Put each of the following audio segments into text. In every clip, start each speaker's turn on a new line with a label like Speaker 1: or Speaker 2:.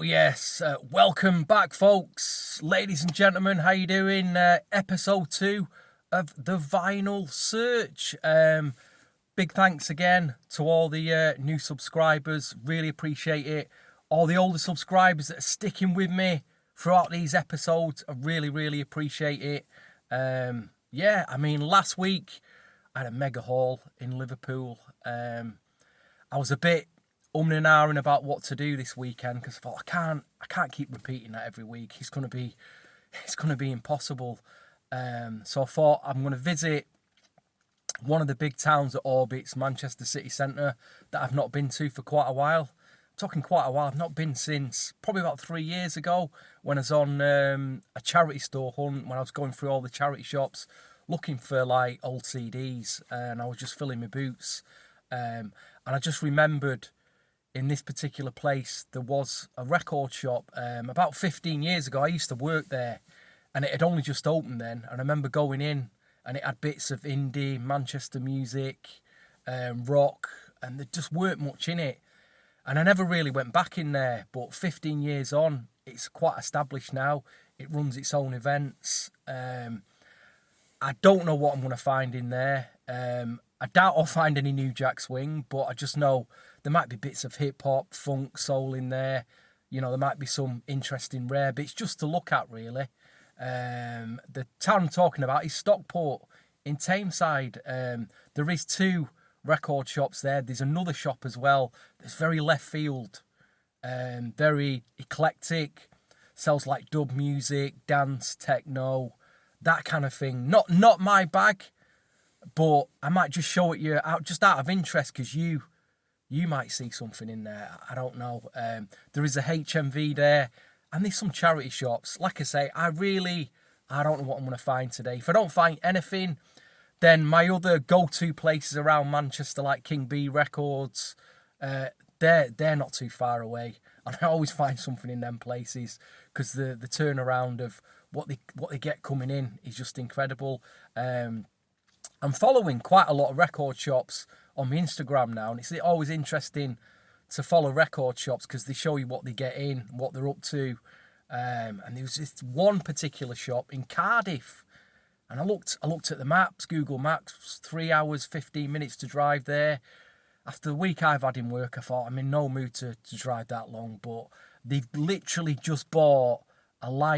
Speaker 1: Yes, welcome back, folks, ladies and gentlemen. How you doing? Episode 2 of the Vinyl Search. Big thanks again to all the new subscribers. Really appreciate it. All the older subscribers that are sticking with me throughout these episodes, I really appreciate it. Last week I had a mega haul in Liverpool. I was a bit and ahhing about what to do this weekend because I thought I can't keep repeating that every week. It's gonna be impossible. So I thought I'm gonna visit one of the big towns that orbits Manchester city centre that I've not been to for quite a while. I'm talking quite a while. I've not been since probably about 3 years ago when I was on a charity store hunt, when I was going through all the charity shops looking for like old CDs, and I was just filling my boots. And I just remembered in this particular place there was a record shop about 15 years ago. I used to work there and it had only just opened then, and I remember going in and it had bits of indie, Manchester music, rock, and there just weren't much in it. And I never really went back in there, but 15 years on, it's quite established now. It runs its own events. I don't know what I'm going to find in there. I doubt I'll find any New Jack Swing, but I just know there might be bits of hip-hop, funk, soul in there. You know, there might be some interesting rare bits just to look at, really. The town I'm talking about is Stockport in Tameside. There is 2 record shops there. There's another shop as well that's very left field, very eclectic, sells like dub music, dance, techno, that kind of thing. Not my bag, but I might just show it you out of interest because you might see something in there. I don't know. There is a HMV there, and there's some charity shops. Like I say, I don't know what I'm going to find today. If I don't find anything, then my other go-to places around Manchester, like King B Records, they're not too far away, and I always find something in them places because the turnaround of what they get coming in is just incredible. I'm following quite a lot of record shops on my Instagram now, and it's always interesting to follow record shops because they show you what they get in, what they're up to. And there was this one particular shop in Cardiff, and I looked at the maps, Google Maps, 3 hours, 15 minutes to drive there. After the week I've had in work, I thought I'm in no mood to drive that long, but they've literally just bought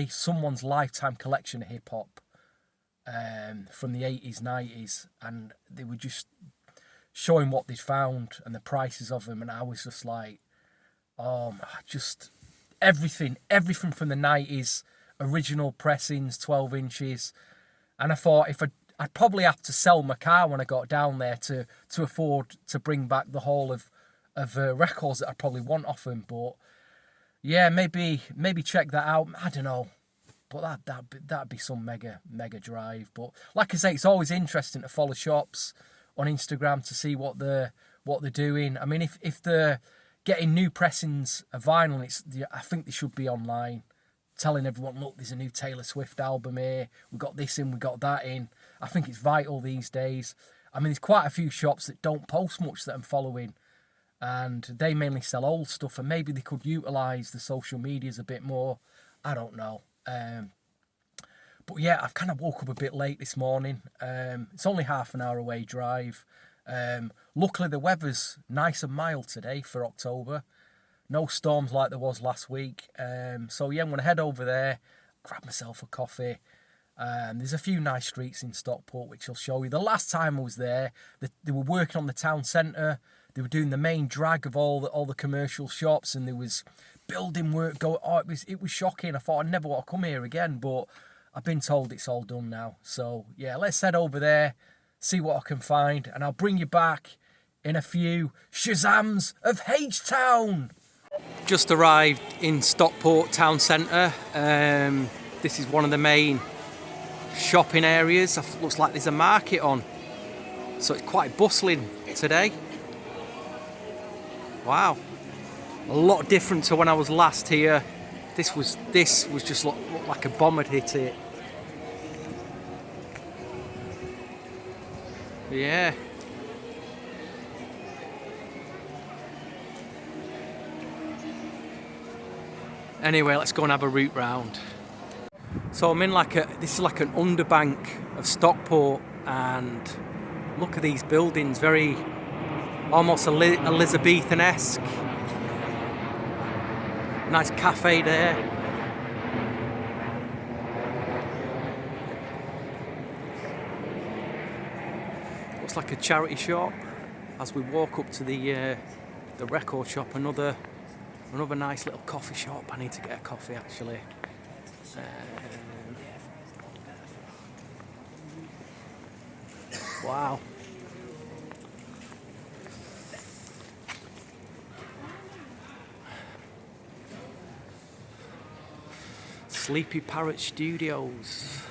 Speaker 1: someone's lifetime collection of hip-hop from the 80s, 90s, and they were just showing what they'd found and the prices of them, and I was just like, just everything from the 90s, original pressings, 12 inches, and I thought I'd probably have to sell my car when I got down there to afford to bring back the haul of records that I'd probably want off them, but yeah, maybe check that out. I don't know. But that'd be some mega drive. But like I say, it's always interesting to follow shops on Instagram to see what they're doing. I mean, if they're getting new pressings of vinyl, I think they should be online, telling everyone, look, there's a new Taylor Swift album here. We got this in, we got that in. I think it's vital these days. I mean, there's quite a few shops that don't post much that I'm following, and they mainly sell old stuff. And maybe they could utilise the social medias a bit more. I don't know. But yeah, I've kind of woke up a bit late this morning. It's only half an hour away drive. Luckily the weather's nice and mild today for October. No storms like there was last week. So yeah, I'm going to head over there, grab myself a coffee. There's a few nice streets in Stockport which I'll show you. The last time I was there, they were working on the town centre. They were doing the main drag of all the commercial shops, and there was building work going. Oh, it was shocking. I thought I'd never want to come here again, but I've been told it's all done now. So yeah, let's head over there, see what I can find, and I'll bring you back in a few Shazams of H-Town. Just arrived in Stockport town centre. This is one of the main shopping areas. Looks like there's a market on, so it's quite bustling today. Wow, a lot different to when I was last here. This was just looked like a bomb had hit it. Yeah. Anyway, let's go and have a route round. So I'm in this is like an underbank of Stockport, and look at these buildings, very almost Elizabethan-esque. Nice cafe there. Looks like a charity shop. As we walk up to the record shop, another nice little coffee shop. I need to get a coffee actually. Wow. Sleepy Parrot Studios,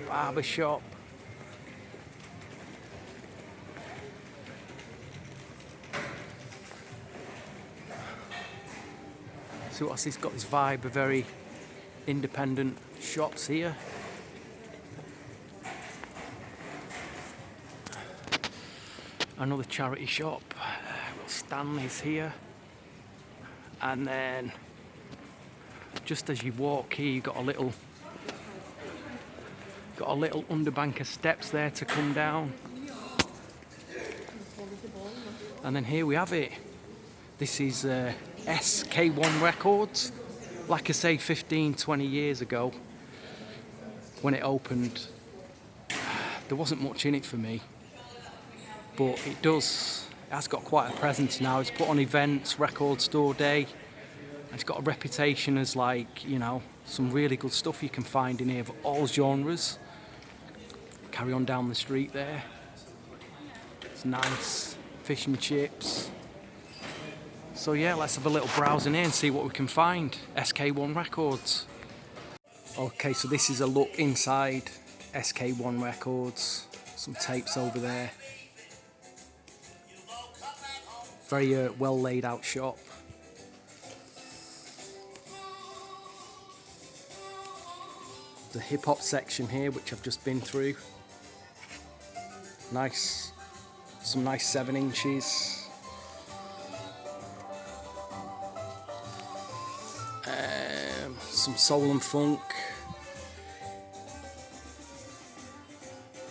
Speaker 1: barber shop. So what's this got this vibe of very independent shops here. Another charity shop. Stanley's here. And then just as you walk here, you've got a little underbank of steps there to come down. And then here we have it. This is SK1 Records. Like I say, 15-20 years ago when it opened, there wasn't much in it for me, but it has got quite a presence now. It's put on events, Record Store Day. It's got a reputation as, like, you know, some really good stuff you can find in here of all genres. Carry on down the street there. It's nice. Fish and chips. So yeah, let's have a little browse in here and see what we can find. SK1 Records. Okay, so this is a look inside SK1 Records. Some tapes over there. Very well laid out shop. The hip hop section here, which I've just been through. Nice, some nice 7-inches. Some soul and funk.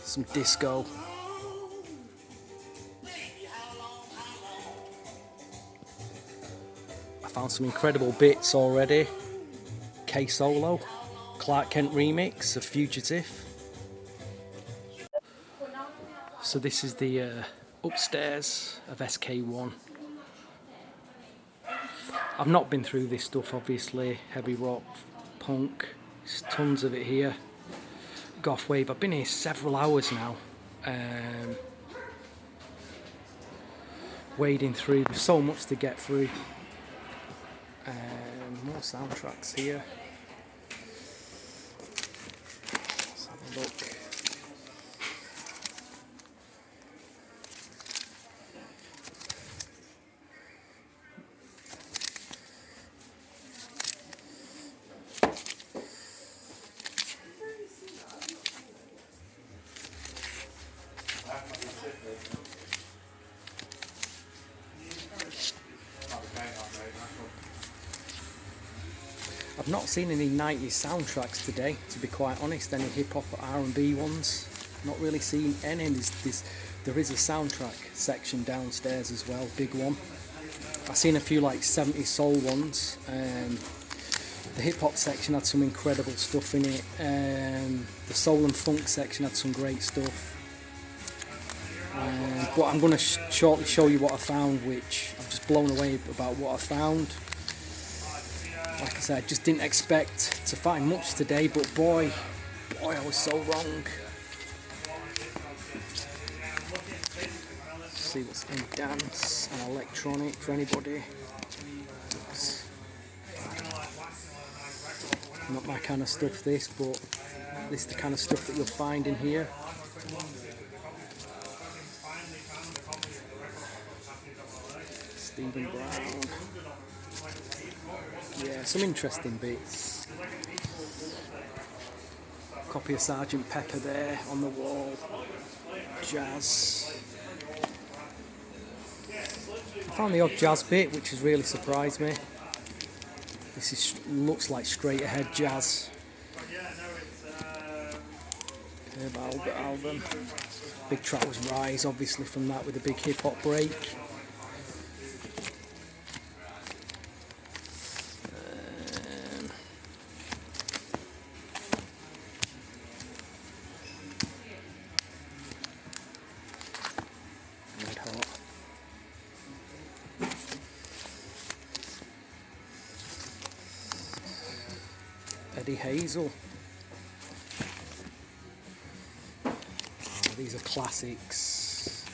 Speaker 1: Some disco. I found some incredible bits already. K-Solo. Clark Kent remix of Fugitive. So this is the upstairs of SK1. I've not been through this stuff, obviously. Heavy rock, punk, there's tons of it here. Goth wave. I've been here several hours now. Wading through, there's so much to get through. More soundtracks here. Let's have a look. I've not seen any 90s soundtracks today, to be quite honest, any hip-hop or R&B ones. Not really seen any. There is a soundtrack section downstairs as well, big one. I've seen a few like 70s soul ones. The hip-hop section had some incredible stuff in it. The soul and funk section had some great stuff. But I'm going to shortly show you what I found, which I'm just blown away about what I found. Like I said, I just didn't expect to find much today, but boy, I was so wrong. Let's see what's in dance and electronic for anybody. Oops. Not my kind of stuff, this, but this is the kind of stuff that you'll find in here. Stephen Brown. Yeah, some interesting bits. Copy of Sergeant Pepper there on the wall. Jazz. I found the odd jazz bit, which has really surprised me. looks like straight ahead jazz. Herb Albert album. Big track was Rise, obviously, from that with a big hip hop break. Red Hot. Eddie Hazel. These are classics.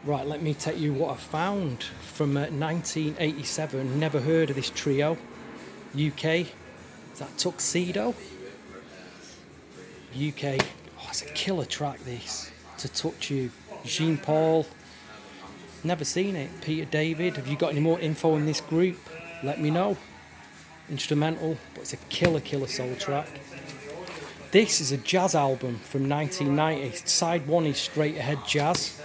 Speaker 1: Right, let me tell you what I found from 1987. Never heard of this trio. UK. Is that Tuxedo? UK. Oh, it's a killer track, this. To Touch You. Jean Paul. Never seen it. Peter David. Have you got any more info in this group? Let me know. Instrumental, but it's a killer soul track. This is a jazz album from 1990. Side 1 is straight ahead jazz,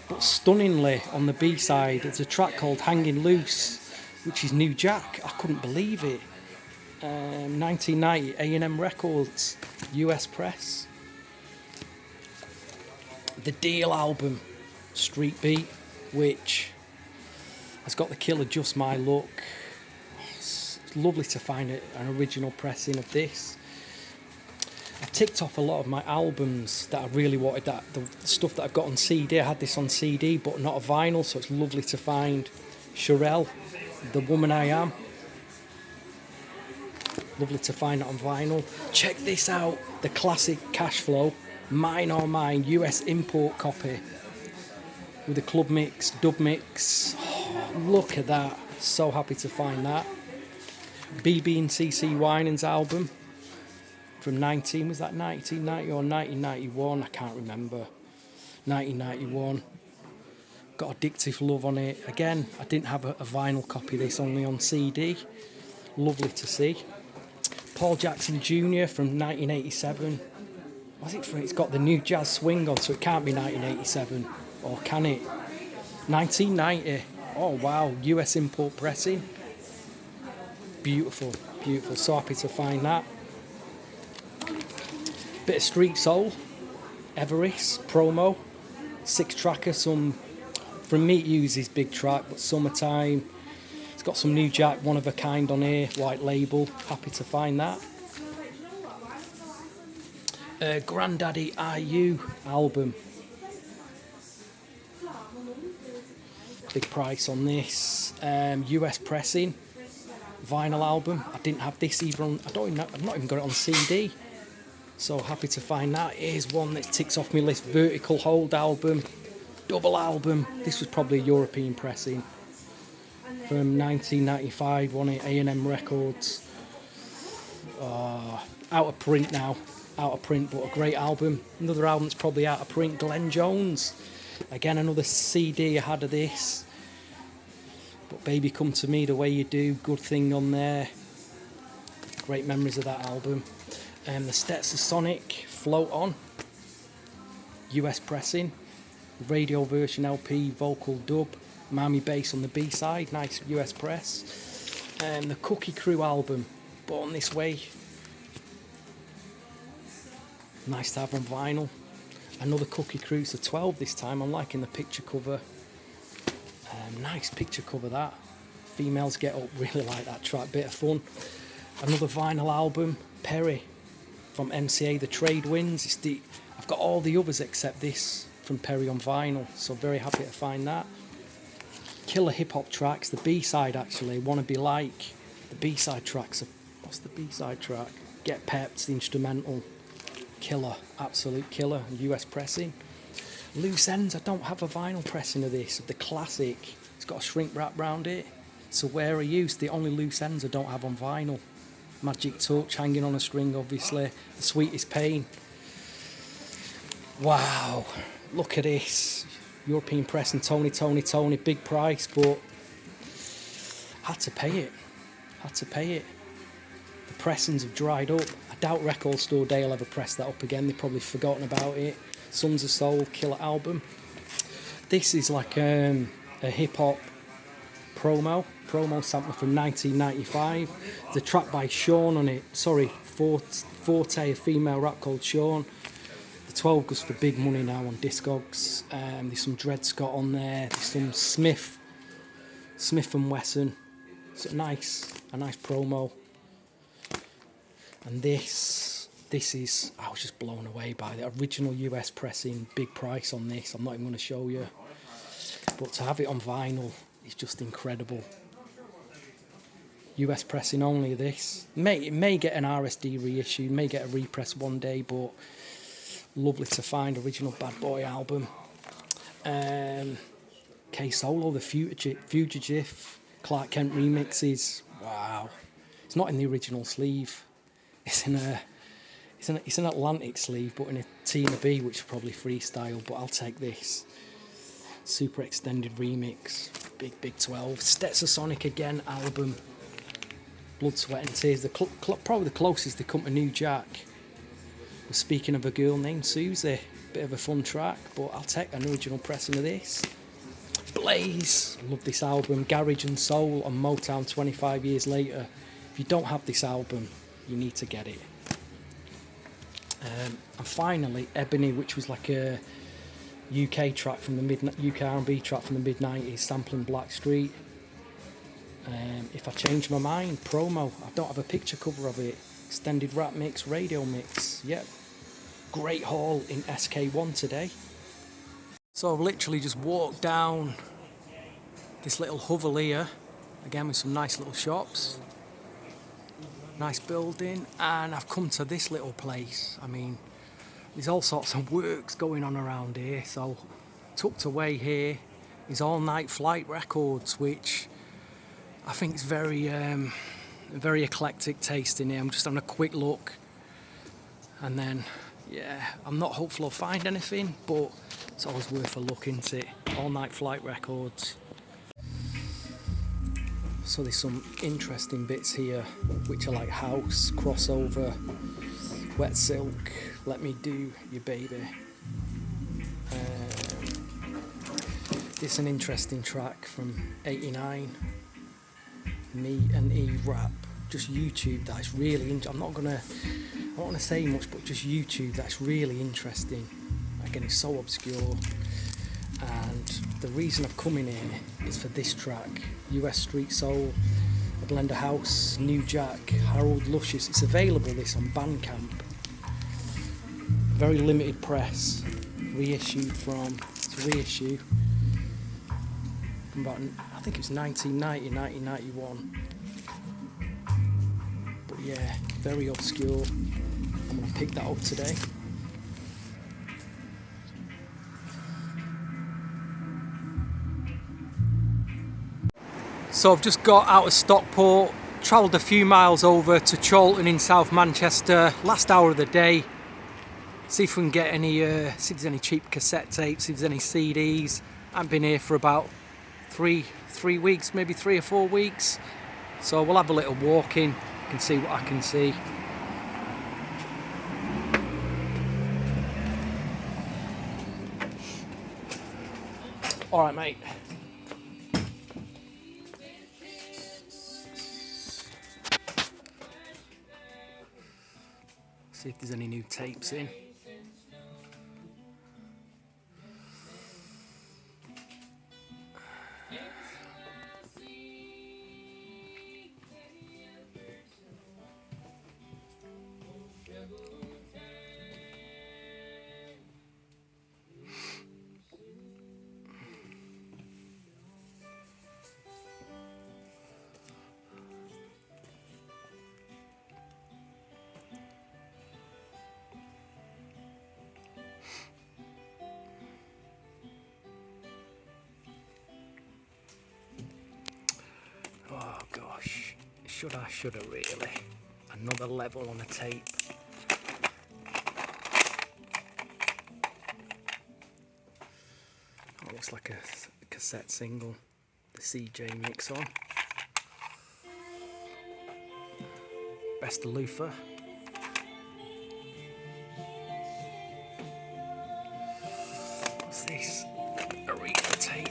Speaker 1: but stunningly on the B-side it's a track called Hanging Loose, which is New Jack. I couldn't believe it. 1990, A&M Records, US press. The Deal album, Street Beat, which has got the killer Just My Luck. It's lovely to find an original pressing of this. I ticked off a lot of my albums that I really wanted, the stuff that I've got on CD. I had this on CD but not a vinyl, so it's lovely to find. Sherelle, The Woman I Am. Lovely to find it on vinyl. Check this out, the classic Cash Flow, Mine or Mine, US import copy. With the club mix, dub mix. Oh, look at that, so happy to find that. BB and CC Winans album. From 1990 or 1991? I can't remember. 1991. Got Addictive Love on it. Again, I didn't have a vinyl copy of this, only on CD. Lovely to see. Paul Jackson Jr. from 1987. Was it from? It's got the New Jazz Swing on, so it can't be 1987. Or can it? 1990. Oh wow, US import pressing. Beautiful. So happy to find that. Bit of street soul, Everest, promo, 6-tracker, some from Meat uses big track, but Summertime. It's got some New Jack, One of a Kind on here, white label, happy to find that. Grandaddy IU album. Big price on this. US pressing, vinyl album. I didn't have this either on, I've not even got it on CD. So happy to find that. Here's one that ticks off my list. Vertical Hold album, double album. This was probably a European pressing from 1995. One at A&M Records. Out of print now. Out of print, but a great album. Another album that's probably out of print. Glenn Jones. Again, another CD I had of this. But Baby Come to Me the Way You Do. Good Thing on there. Great memories of that album. The Stetson Sonic Float On, US pressing, radio version LP, vocal dub, Miami bass on the B-side, nice US press. The Cookie Crew album, Born This Way, nice to have on vinyl. Another Cookie Crew, so 12 this time. I'm liking the picture cover. Nice picture cover that. Females Get Up, really like that track, bit of fun. Another vinyl album, Perry. From MCA, The Trade Winds. I've got all the others except this from Perry on vinyl, so very happy to find that. Killer hip hop tracks. The B-side actually, Wanna Be Like. The B-side tracks. What's the B-side track? Get Pepped, the instrumental. Killer, absolute killer. US pressing. Loose Ends. I don't have a vinyl pressing of this. Of the classic. It's got a shrink wrap round it. So Where Are You? It's the only loose ends I don't have on vinyl. Magic Touch, Hanging on a String, obviously. The Sweetest Pain. Wow, look at this. European pressing, Tony, big price, but had to pay it. The pressings have dried up. I doubt Record Store Day will ever press that up again. They've probably forgotten about it. Sons of Soul, killer album. This is like a hip-hop promo. promo sampler from 1995. There's a track by Sean on it. Sorry, Forte, a female rap called Sean. The 12 goes for big money now on Discogs. There's some Dred Scott on there. There's some Smith and Wesson. It's a nice promo. And this is, I was just blown away by the original US pressing, big price on this. I'm not even going to show you. But to have it on vinyl is just incredible. US pressing only this. It may get an RSD reissue, may get a repress one day, but lovely to find. Original Bad Boy album. K-Solo, The Fugitive, Clark Kent remixes. Wow. It's not in the original sleeve. It's in an Atlantic sleeve, but in a Tina B, which is probably freestyle, but I'll take this. Super extended remix. Big 12. Stetsasonic again album. Blood, Sweat and Tears. Probably the closest they come to New Jack. We're speaking of a girl named Susie. Bit of a fun track, but I'll take an original pressing of this. Blaze. I love this album. Garage and Soul on Motown 25 years later. If you don't have this album, you need to get it. And finally, Ebony, which was like a UK track from the UK R&B track from the mid-90s, sampling Blackstreet. If I Change My Mind, promo. I don't have a picture cover of it. Extended rap mix, radio mix. Yep. Great haul in SK1 today. So I've literally just walked down this little hovel here, again with some nice little shops. Nice building, and I've come to this little place. I mean, there's all sorts of works going on around here. So tucked away here is All Night Flight Records, which I think is very eclectic taste in here. I'm just having a quick look, and then yeah, I'm not hopeful I'll find anything, but it's always worth a look into it. All Night Flight Records. So there's some interesting bits here, which are like house, crossover, Wet Silk, Let Me Do You Baby. This is an interesting track from '89. Me and E Rap. Just YouTube that. It's really. I don't want to say much, but just YouTube that's really interesting. Again, it's so obscure. And the reason I've come in here is for this track, US Street Soul, a blend of house, New Jack, Harold Luscious. It's available this on Bandcamp. Very limited press, reissue from about, I think it was 1990, 1991. But yeah, very obscure. I'm going to pick that up today. So I've just got out of Stockport, travelled a few miles over to Chorlton in South Manchester, last hour of the day. See if we can get any, see if there's any cheap cassette tapes, see if there's any CDs. I've been here for about three weeks, maybe 3 or 4 weeks. So we'll have a little walk in, can see what I can see. All right, mate. See if there's any new tapes in. Oh gosh, should have really. Another level on a tape. Oh, looks like a cassette single. The CJ mix on. Best of Luther. What's this? Aretha tape.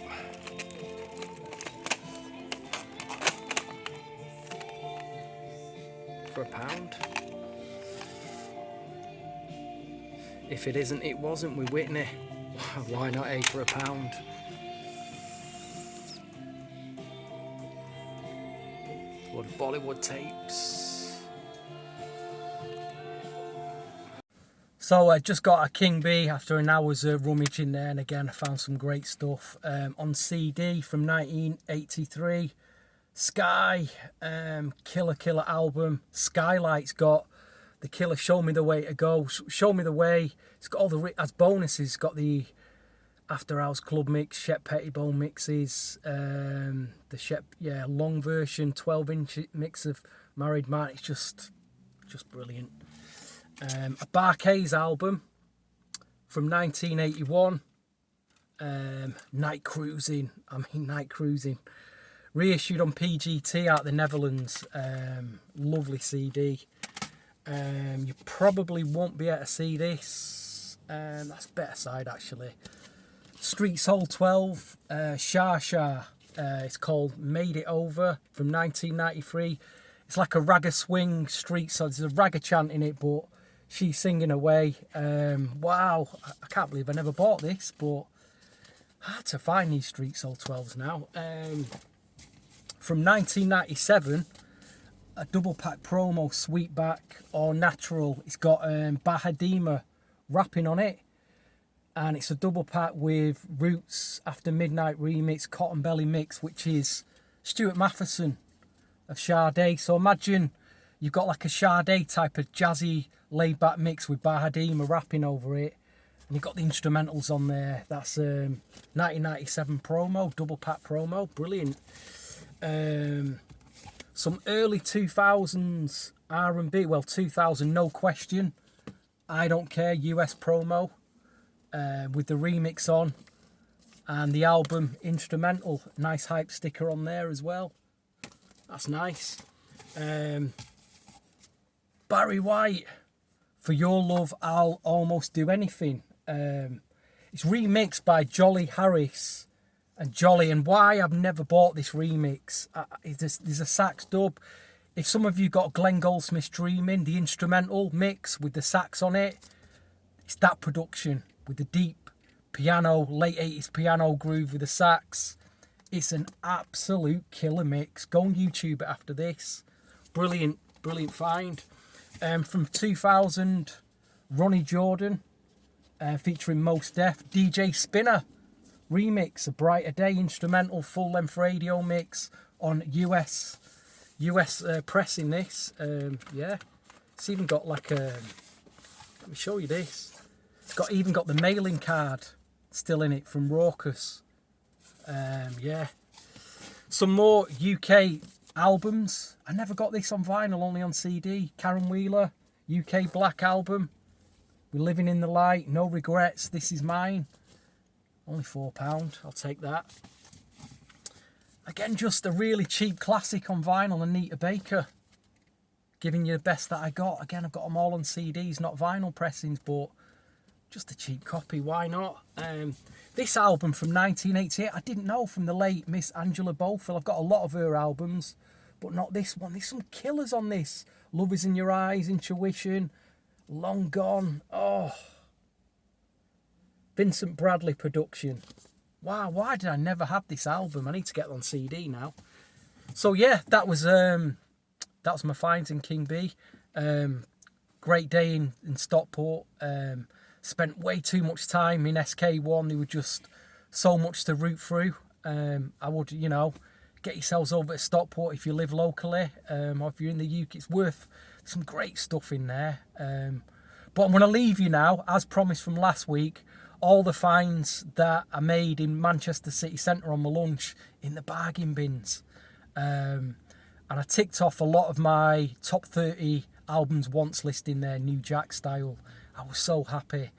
Speaker 1: for £1. If it isn't, it wasn't with Whitney. Why not A for £1? What Bollywood tapes. So I just got a King B after an hour's rummage in there, and again I found some great stuff on CD from 1983. Sky, killer album. Skylight's got the killer Show Me the Way to Go, Show Me the Way. It's got all the, as bonuses, it's got the After Hours Club mix, Shep Pettibone mixes, the Shep, long version, 12-inch mix of Married Man. It's just brilliant. A Barcase album from 1981. Night Cruising. Night Cruising. Reissued on PGT out the Netherlands. Lovely CD. You probably won't be able to see this. That's better side actually. Street Soul 12, Shah Shah. It's called Made It Over from 1993. It's like a ragga swing street soul. There's a ragga chant in it, but she's singing away. Wow, I can't believe I never bought this, but hard to find these Street Soul 12s now. From 1997, a double pack promo, Sweetback or Natural. It's got Bahadima rapping on it, and it's a double pack with Roots After Midnight remix, Cotton Belly mix, which is Stuart Matheson of Sade. So imagine you've got like a Sade type of jazzy laid back mix with Bahadima rapping over it, and you've got the instrumentals on there. That's 1997 promo, double pack promo, brilliant. Some early 2000s R&B, well 2000 No Question, I Don't Care US promo with the remix on, and the album instrumental, nice hype sticker on there as well. That's nice. Barry White, For Your Love I'll Almost Do Anything. It's remixed by Jolly Harris and Jolly, and why I've never bought this remix, there's a sax dub. If some of you got Glenn Goldsmith's Dreaming, the instrumental mix with the sax on it, it's that production with the deep piano, late 80s piano groove with the sax. It's an absolute killer mix. Go on YouTube it after this. Brilliant find. From 2000, Ronnie Jordan, featuring Mos Def, DJ Spinner remix, A Brighter Day instrumental full-length radio mix on US pressing this. It's even got like a, let me show you this. It's even got the mailing card still in it from Raucous. Some more UK albums. I never got this on vinyl, only on CD. Karen Wheeler, UK Black album. We're Living in the Light, No Regrets, This Is Mine. Only £4, I'll take that. Again, just a really cheap classic on vinyl, Anita Baker. Giving you the best that I got. Again, I've got them all on CDs, not vinyl pressings, but just a cheap copy, why not? This album from 1988, I didn't know, from the late Miss Angela Bofill. I've got a lot of her albums, but not this one. There's some killers on this. Love Is in Your Eyes, Intuition, Long Gone. Oh, Vincent Bradley production. Wow, why did I never have this album? I need to get it on CD now. So yeah, that was my finds in King B. Great day in Stockport. Spent way too much time in SK1. There was just so much to root through. I would, get yourselves over to Stockport if you live locally, or if you're in the UK. It's worth some great stuff in there. But I'm going to leave you now, as promised from last week, all the finds that I made in Manchester City Centre on my lunch in the bargain bins. And I ticked off a lot of my top 30 albums once list in there, New Jack style. I was so happy.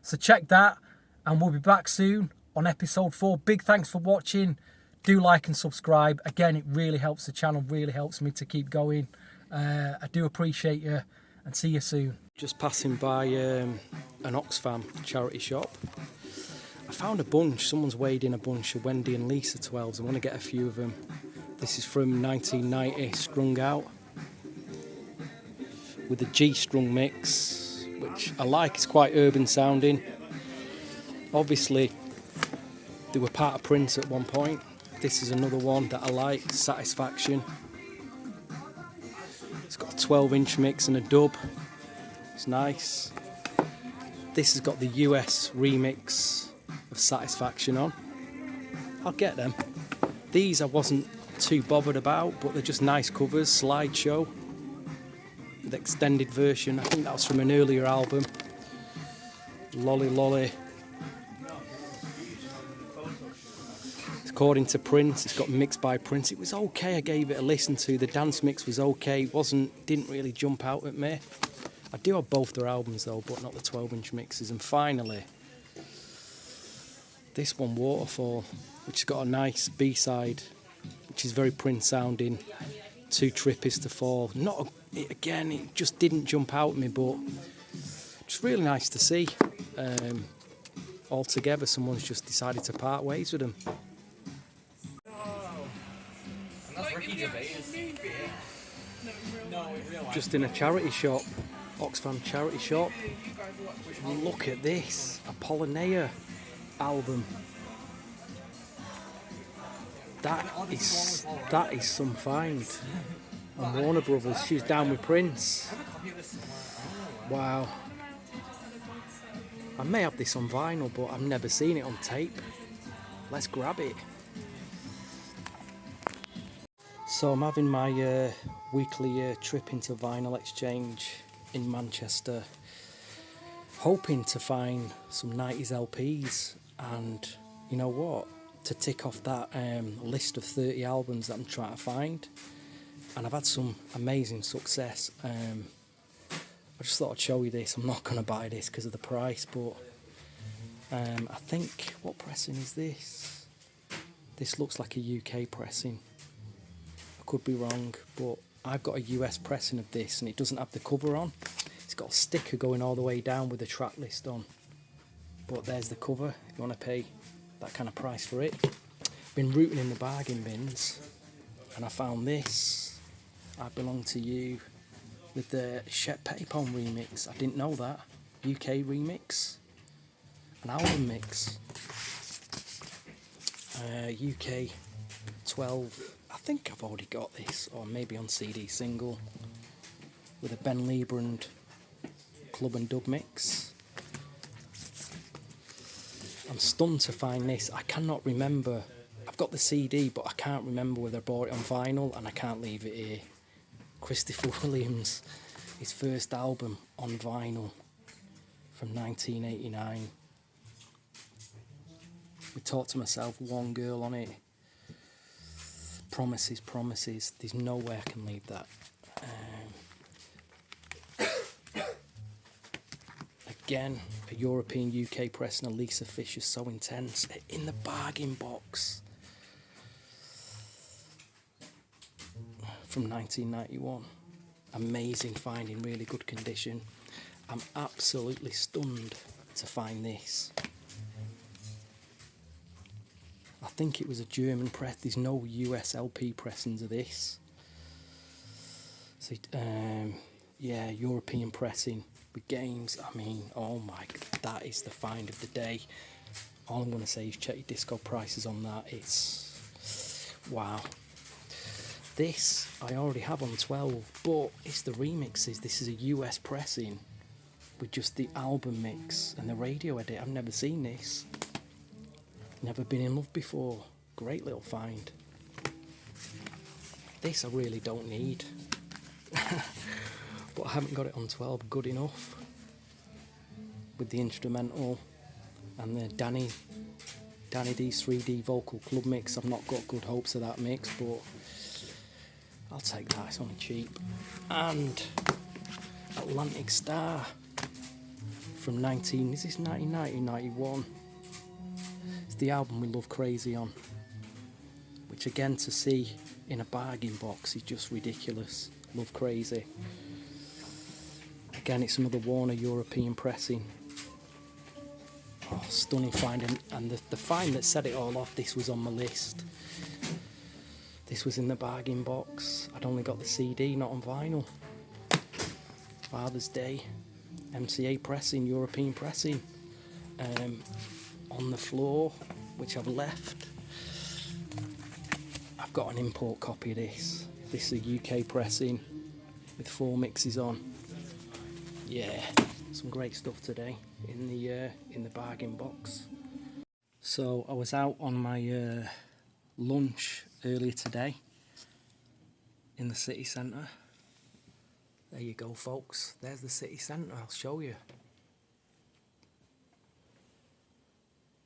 Speaker 1: So check that, and we'll be back soon on episode 4. Big thanks for watching. Do like and subscribe. Again, it really helps the channel, really helps me to keep going. I do appreciate you, and see you soon. Just passing by an Oxfam charity shop. I found a bunch. Someone's weighed in a bunch of Wendy and Lisa 12s. I want to get a few of them. This is from 1990, Strung Out. with a G-strung mix, which I like. It's quite urban sounding. Obviously, they were part of Prince at one point. This is another one that I like, Satisfaction. It's got a 12-inch mix and a dub. It's nice. This has got the US remix of Satisfaction on. I'll get them. These I wasn't too bothered about, but they're just nice covers, slideshow. The extended version, I think that was from an earlier album. Lolly Lolly. According to Prince, it's got mixed by Prince. It was okay, I gave it a listen to. The dance mix was okay, didn't really jump out at me. I do have both their albums though, but not the 12-inch mixes. And finally, this one, Waterfall, which has got a nice B-side, which is very Prince sounding. Too Trippies to Fall. It just didn't jump out at me, but it's really nice to see. Altogether, someone's just decided to part ways with them. Just in a charity shop, Oxfam charity shop. Look at this, Apollonia album. That is some find. On Warner Brothers, she's down with Prince. Wow. I may have this on vinyl, but I've never seen it on tape. Let's grab it. So I'm having my weekly trip into Vinyl Exchange in Manchester, hoping to find some 90s LPs, and you know what, to tick off that list of 30 albums that I'm trying to find. And I've had some amazing success. I just thought I'd show you this. I'm not going to buy this because of the price, but I think, what pressing is this? This looks like a UK pressing. I could be wrong, but I've got a US pressing of this and it doesn't have the cover on. It's got a sticker going all the way down with the track list on. But there's the cover if you want to pay that kind of price for it. Been rooting in the bargain bins and I found this, I Belong to You, with the Shep Pettipon remix. I didn't know that. UK remix. An album mix. UK 12. I think I've already got this, or maybe on CD single, with a Ben Liebrand club and dub mix. I'm stunned to find this. I cannot remember. I've got the CD, but I can't remember whether I bought it on vinyl, and I can't leave it here. Christopher Williams, his first album on vinyl from 1989. We Talked to Myself, One Girl on it. Promises, Promises. There's no way I can leave that. Again, a European UK press and Lisa Fisher, So Intense, in the bargain box from 1991. Amazing find, in really good condition. I'm absolutely stunned to find this. I think it was a German press. There's no US LP pressings of this. So, yeah, European pressing with games. I mean, oh my, that is the find of the day. All I'm going to say is check your disco prices on that. It's wow. This I already have on 12, but it's the remixes. This is a US pressing with just the album mix and the radio edit. I've never seen this. Never Been in Love Before. Great little find. This I really don't need. But I haven't got it on 12 good enough. With the instrumental and the Danny D's 3D vocal club mix. I've not got good hopes of that mix, but I'll take that, it's only cheap. And Atlantic Star from 1990, 91. It's the album we love Crazy on, which again to see in a bargain box is just ridiculous. Love Crazy. Again, it's another Warner European pressing. Oh, stunning find, and the find that set it all off, this was on my list. This was in the bargain box. I'd only got the CD, not on vinyl.
Speaker 2: Father's Day, MCA pressing, European pressing. On the floor, which I've left, I've got an import copy of this. This is a UK pressing with 4 mixes on. Yeah, some great stuff today in the bargain box. So I was out on my lunch earlier today in the city centre. There you go, folks. There's the city centre. I'll show you.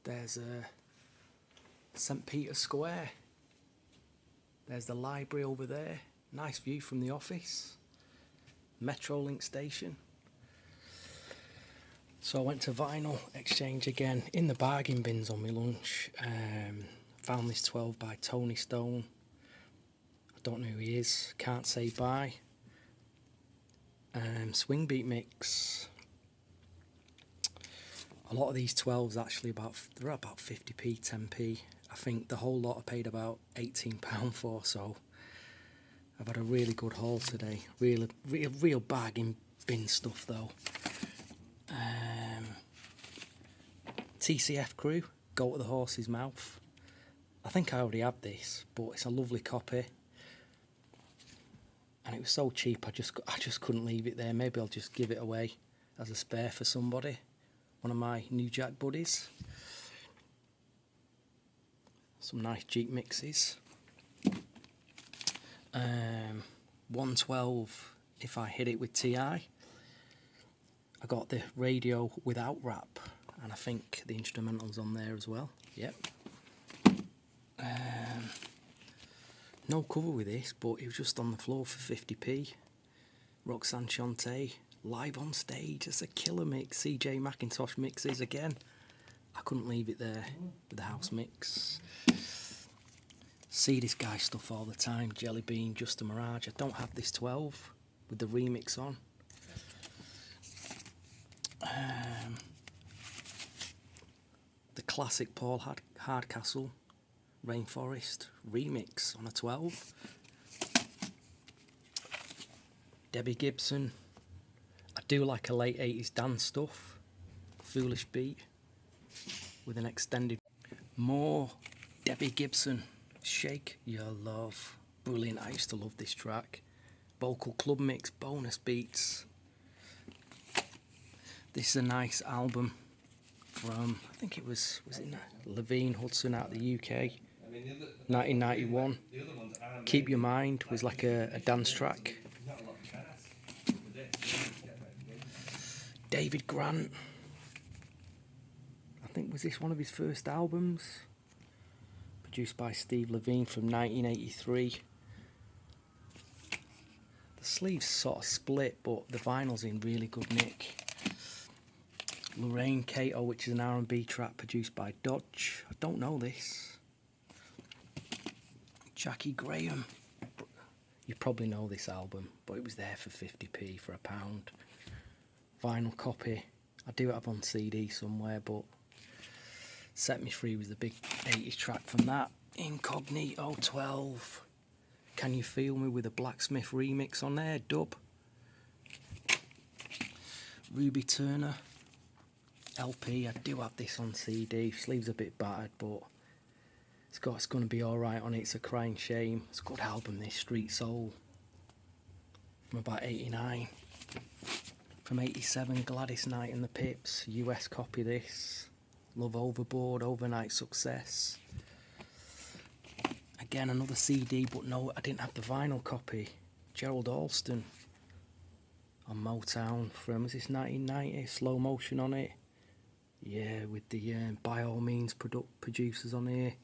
Speaker 2: There's St Peter's Square. There's the library over there. Nice view from the office. Metrolink station. So I went to Vinyl Exchange again in the bargain bins on my lunch. Found this 12 by Tony Stone. I don't know who he is. Can't say bye. Swing beat mix. A lot of these 12s actually they're about 50p, 10p. I think the whole lot I paid about £18 for, so I've had a really good haul today. Real bargain bin stuff though. TCF Crew, Go to the Horse's Mouth. I think I already had this, but it's a lovely copy. And it was so cheap, I just couldn't leave it there. Maybe I'll just give it away as a spare for somebody. One of my New Jack buddies. Some nice Jeep mixes. 112 if I hit it with TI. I got the radio without wrap, and I think the instrumental's on there as well. Yep. No cover with this, but it was just on the floor for 50p. Roxanne Shante, live on stage. It's a killer mix. CJ McIntosh mixes again. I couldn't leave it there with the house mix. See this guy stuff all the time. Jelly Bean, Just a Mirage. I don't have this 12 with the remix on. The classic Paul Hardcastle Rainforest remix on a 12. Debbie Gibson. I do like a late 80s dance stuff. Foolish Beat with an extended. More Debbie Gibson. Shake Your Love. Brilliant. I used to love this track. Vocal club mix, bonus beats. This is a nice album from, I think it was it Levine Hudson out of the UK, 1991. Keep Your Mind was like a dance track. David Grant. I think was this one of his first albums? Produced by Steve Levine from 1983. The sleeves sort of split, but the vinyl's in really good nick. Lorraine Cato, which is an R&B track produced by Dodge. I don't know this. Jackie Graham. You probably know this album, but it was there for 50p for £1. Vinyl copy. I do have on CD somewhere, but Set Me Free was the big 80s track from that. Incognito 12. Can You Feel Me with a Blacksmith remix on there, dub. Ruby Turner LP. I do have this on CD. Sleeve's a bit battered, but it's going to be alright on it. It's a Crying Shame. It's a good album, this. Street Soul. From about 89. From 87, Gladys Knight and the Pips. US copy this. Love Overboard, Overnight Success. Again, another CD, but no, I didn't have the vinyl copy. Gerald Alston on Motown from, was this 1990? Slow Motion on it. Yeah, with the By All Means producers on here.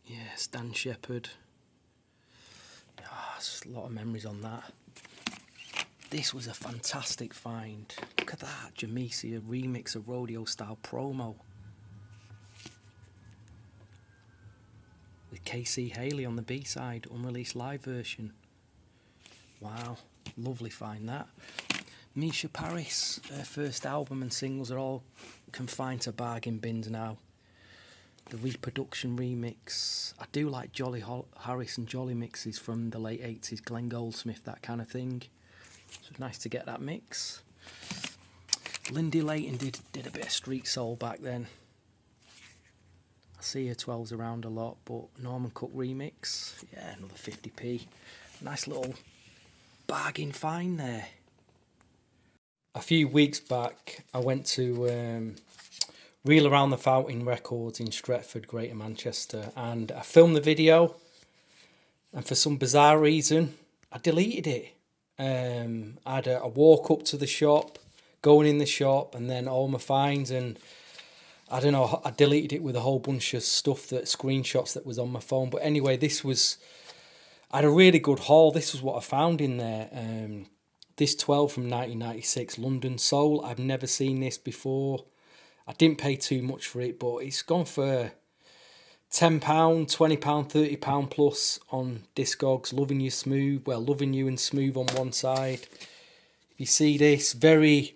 Speaker 2: Yeah, Stan Shepherd. Just a lot of memories on that. This was a fantastic find. Look at that, Jamesia remix of Rodeo Style Promo. With KC Haley on the B-side, unreleased live version. Wow, lovely find that. Misha Paris, her first album and singles are all confined to bargain bins now. the reproduction remix. I do like Harris and Jolly mixes from the late 80s, Glenn Goldsmith, that kind of thing. So it's nice to get that mix. Lindy Layton did a bit of street soul back then. I see her 12s around a lot, but Norman Cook remix, yeah, another 50p. Nice little bargain find there. A few weeks back, I went to Reel Around the Fountain Records in Stretford, Greater Manchester, and I filmed the video, and for some bizarre reason, I deleted it. I had a walk up to the shop, going in the shop, and then all my finds, and I don't know, I deleted it with a whole bunch of stuff, screenshots that was on my phone. But anyway, I had a really good haul. This was what I found in there. This 12 from 1996, London Soul. I've never seen this before. I didn't pay too much for it, but it's gone for £10, £20, £30 plus on Discogs. Loving You and Smooth on one side. If you see this, very,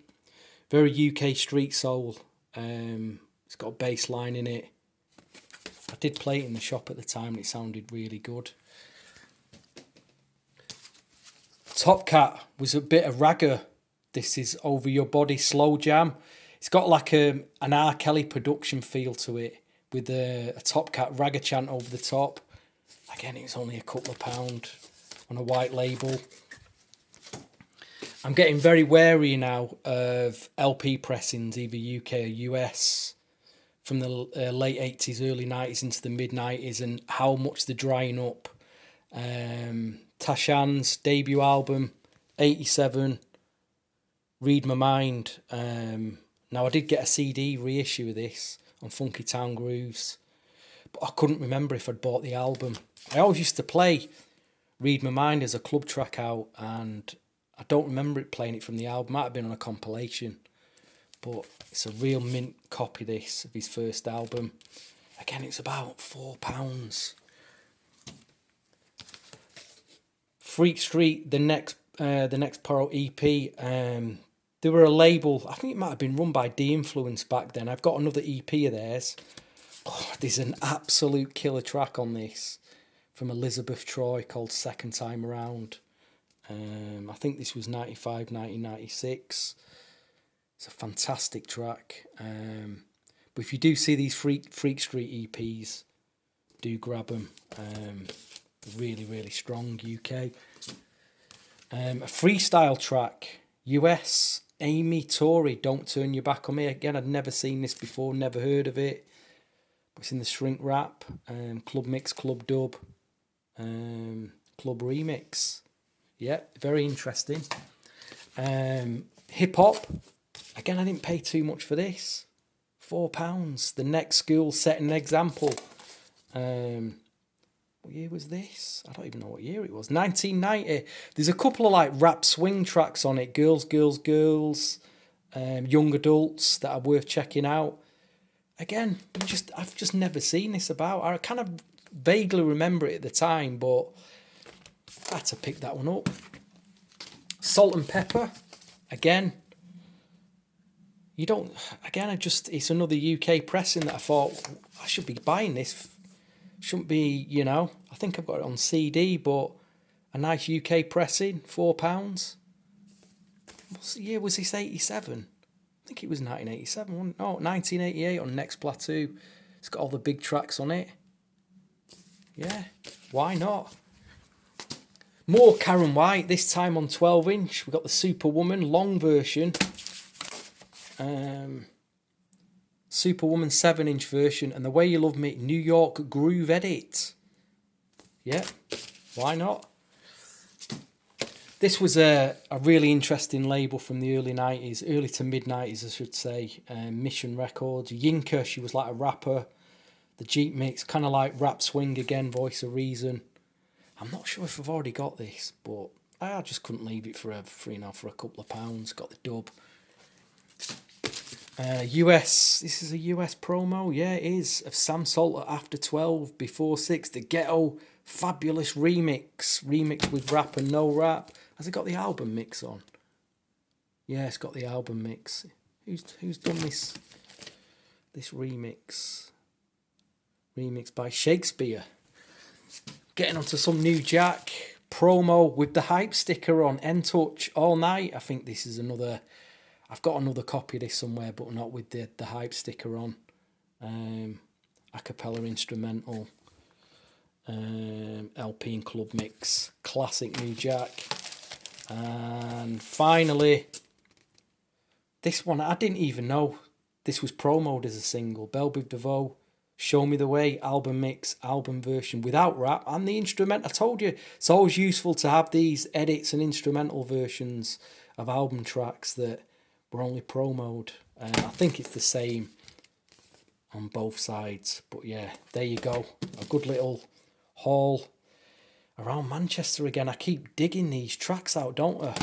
Speaker 2: very UK street soul. It's got a bass line in it. I did play it in the shop at the time and it sounded really good. Top Cat was a bit of ragger. This is Over Your Body Slow Jam. It's got like an R. Kelly production feel to it with a Top Cat ragga chant over the top. Again, it was only a couple of pound on a white label. I'm getting very wary now of LP pressings, either UK or US, from the late 80s, early 90s into the mid 90s, and how much they're drying up. Tashan's debut album, 87, Read My Mind. Now, I did get a CD reissue of this on Funky Town Grooves, but I couldn't remember if I'd bought the album. I always used to play Read My Mind as a club track out, and I don't remember it playing it from the album. Might have been on a compilation, but it's a real mint copy, this, of his first album. Again, it's about £4. Freak Street, the next Poro EP. They were a label, I think it might have been run by De-Influence back then. I've got another EP of theirs. Oh, there's an absolute killer track on this from Elizabeth Troy called Second Time Around. I think this was 95, 1996. It's a fantastic track. But if you do see these Freak Street EPs, do grab them. Really, really strong UK. A freestyle track, US, Amy Tory, Don't Turn Your Back on Me. Again, I'd never seen this before, never heard of it. It's in the Shrink Wrap, Club Mix, Club Dub, Club Remix. Yeah, very interesting. Hip Hop, again, I didn't pay too much for this. £4. The Next School Set an Example. What year was this? I don't even know what year it was. 1990. There's a couple of like rap swing tracks on it. Girls, Girls, Girls. Young Adults that are worth checking out. Again, I've just never seen this about. I kind of vaguely remember it at the time, but I had to pick that one up. Salt and Pepper. Again. It's another UK pressing that I thought I should be buying this. Shouldn't be, I think I've got it on CD, but a nice UK pressing, £4. What year was this, 87? I think it was 1987. No, 1988 on Next Plateau. It's got all the big tracks on it. Yeah, why not? More Karen White, this time on 12-inch. We've got the Superwoman long version. Superwoman 7-inch version, and The Way You Love Me New York Groove Edit. Yeah, why not? This was a really interesting label from the early 90s, early to mid 90s I should say. Mission Records. Yinka, she was like a rapper. The Jeep Mix, kind of like rap swing again, Voice of Reason. I'm not sure if I've already got this, but I just couldn't leave it for a couple of pounds. Got the dub. US, this is a US promo, yeah it is, of Sam Salter, After 12, Before 6, the Ghetto Fabulous remix with rap and no rap. Has it got the album mix on? Yeah, it's got the album mix. Who's done this remix? remixed by Shakespeare. Getting onto some New Jack promo with the hype sticker on, End Touch All Night. I think this is another, I've got another copy of this somewhere, but not with the hype sticker on. A cappella instrumental, LP and club mix, classic New Jack. And finally, this one, I didn't even know this was promoted as a single. Belle Biv DeVoe, Show Me the Way, album mix, album version without rap, and the instrument. I told you, it's always useful to have these edits and instrumental versions of album tracks that were only promoted. I think it's the same on both sides. But yeah, there you go. A good little haul around Manchester again. I keep digging these tracks out, don't I?